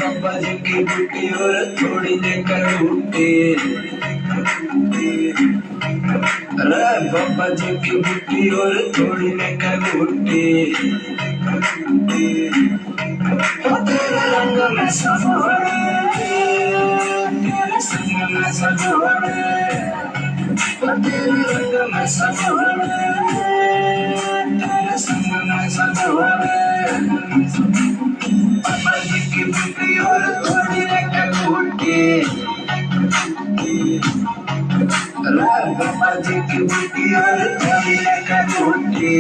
पापा जी की बूटी और थोड़ी लेकर उठे। अरे पापा जी की बूटी और थोड़ी लेकर उठे। तेरे रंग में सजोड़े, तेरे संग में सजोड़े, तेरे रंग में सजोड़े, तेरे संग में सजोड़े। पापा जी की बूटी और थोड़ी लेकर उठे। पापा जी की बूटी और थोड़ी लेकर उठे।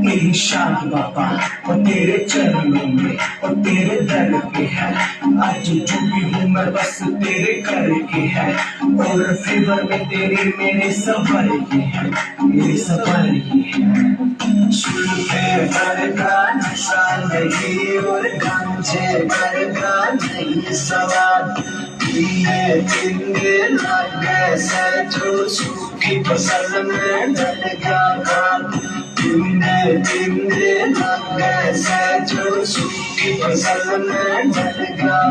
मेरी शान बाबा और तेरे चरणों में और तेरे दर पे है। आज जो भी हूँ मैं बस तेरे करके है। और फेवर में तेरी मेरे सफर ये है, मेरे सफर ये है। फेवर का नशा नहीं और गांजे भर का नहीं सवाल। पीने पीने लगे से जो सूखी फसल में डल गया। दिन लगे से जो सूखी फसल में डल गया।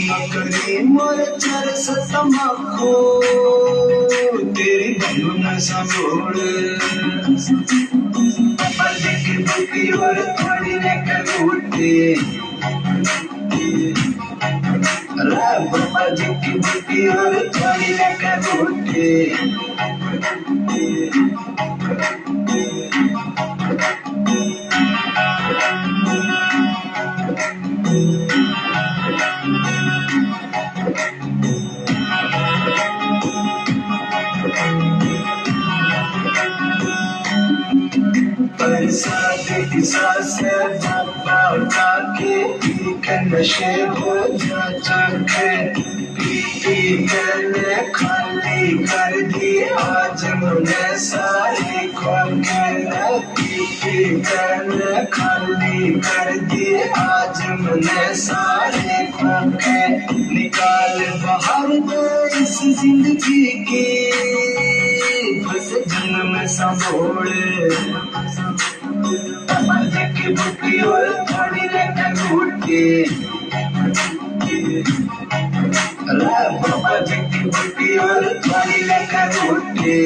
मकड़ी मोर चर सतमाखो तेरी धनु न संभोल। पापा जी की बूटी और थोड़ी लेकर उठे। पापा जी की बूटी और थोड़ी लेकर उठे। बरसात से बाबा के पी के नशे हो जाके। पी के खाली कर दी आज मुझे सारी खोके। पी के खाली कर दी आज मुझे सारे खोके। निकाल बाहर दे इस जिंदगी की बस जन्म संभोले। पापा जी की बूटी और थोड़ी लेकर उठे। पापा जी की बूटी और थोड़ी लेकर उठे।